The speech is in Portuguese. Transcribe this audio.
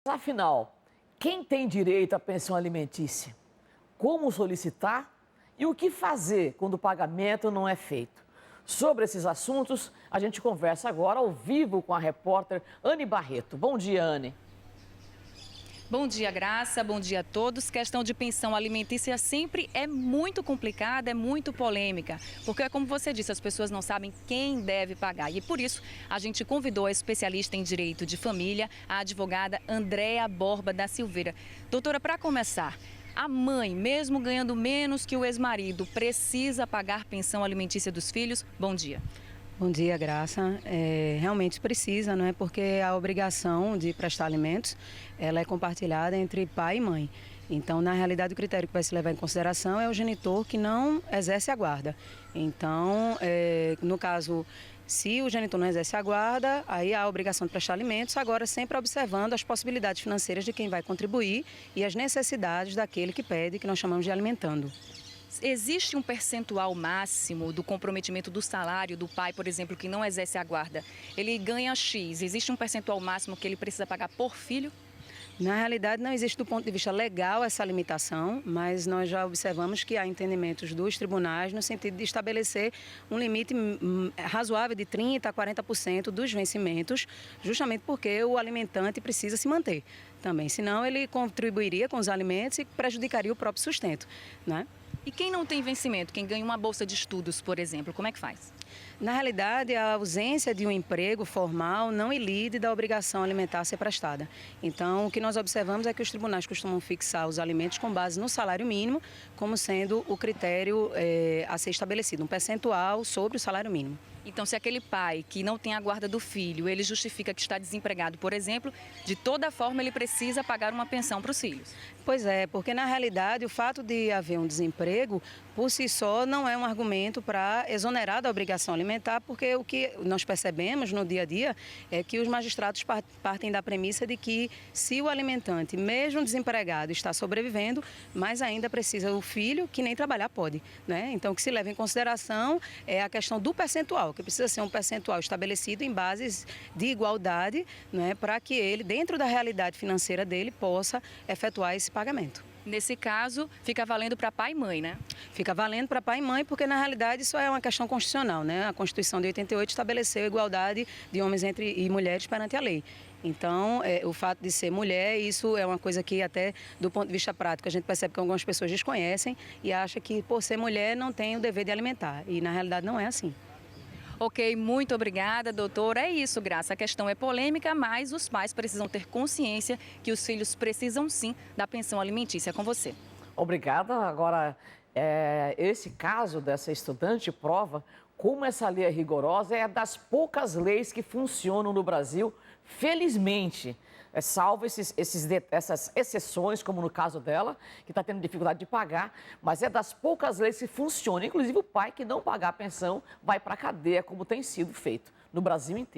Afinal, quem tem direito à pensão alimentícia? Como solicitar e o que fazer quando o pagamento não é feito? Sobre esses assuntos, a gente conversa agora ao vivo com a repórter Anne Barreto. Bom dia, Anne. Bom dia, Graça. Bom dia a todos. Questão de pensão alimentícia sempre é muito complicada, é muito polêmica, porque é como você disse, as pessoas não sabem quem deve pagar. E por isso, a gente convidou a especialista em direito de família, a advogada Andréa Borba da Silveira. Doutora, para começar, a mãe, mesmo ganhando menos que o ex-marido, precisa pagar pensão alimentícia dos filhos? Bom dia. Bom dia, Graça. Realmente precisa, não é? Porque a obrigação de prestar alimentos, ela é compartilhada entre pai e mãe. Então, na realidade, o critério que vai se levar em consideração é o genitor que não exerce a guarda. Então, no caso, se o genitor não exerce a guarda, aí há a obrigação de prestar alimentos, agora sempre observando as possibilidades financeiras de quem vai contribuir e as necessidades daquele que pede, que nós chamamos de alimentando. Existe um percentual máximo do comprometimento do salário do pai, por exemplo, que não exerce a guarda? Ele ganha X, existe um percentual máximo que ele precisa pagar por filho? Na realidade, não existe do ponto de vista legal essa limitação, mas nós já observamos que há entendimentos dos tribunais no sentido de estabelecer um limite razoável de 30% a 40% dos vencimentos, justamente porque o alimentante precisa se manter também, senão ele contribuiria com os alimentos e prejudicaria o próprio sustento, né? E quem não tem vencimento, quem ganha uma bolsa de estudos, por exemplo, como é que faz? Na realidade, a ausência de um emprego formal não ilide da obrigação alimentar a ser prestada. Então, o que nós observamos é que os tribunais costumam fixar os alimentos com base no salário mínimo, como sendo o critério a ser estabelecido, um percentual sobre o salário mínimo. Então, se aquele pai que não tem a guarda do filho, ele justifica que está desempregado, por exemplo, de toda forma ele precisa pagar uma pensão para os filhos. Pois é, porque na realidade o fato de haver um desemprego, por si só, não é um argumento para exonerar da obrigação alimentar, porque o que nós percebemos no dia a dia é que os magistrados partem da premissa de que se o alimentante, mesmo desempregado, está sobrevivendo, mais ainda precisa o filho, que nem trabalhar pode, né? Então, o que se leva em consideração é a questão do percentual, que precisa ser um percentual estabelecido em bases de igualdade, né, para que ele, dentro da realidade financeira dele, possa efetuar esse pagamento. Nesse caso, fica valendo para pai e mãe, né? Fica valendo para pai e mãe, porque na realidade isso é uma questão constitucional, né? A Constituição de 88 estabeleceu a igualdade de homens e mulheres perante a lei. Então, o fato de ser mulher, isso é uma coisa que até do ponto de vista prático a gente percebe que algumas pessoas desconhecem e acham que por ser mulher não tem o dever de alimentar. E na realidade não é assim. Ok, muito obrigada, doutora. É isso, Graça. A questão é polêmica, mas os pais precisam ter consciência que os filhos precisam sim da pensão alimentícia. Com você. Obrigada. Agora, esse caso dessa estudante prova como essa lei é rigorosa, é das poucas leis que funcionam no Brasil, felizmente. Salvo essas exceções, como no caso dela, que está tendo dificuldade de pagar, mas é das poucas leis que funcionam. Inclusive, o pai que não pagar a pensão vai para a cadeia, como tem sido feito no Brasil inteiro.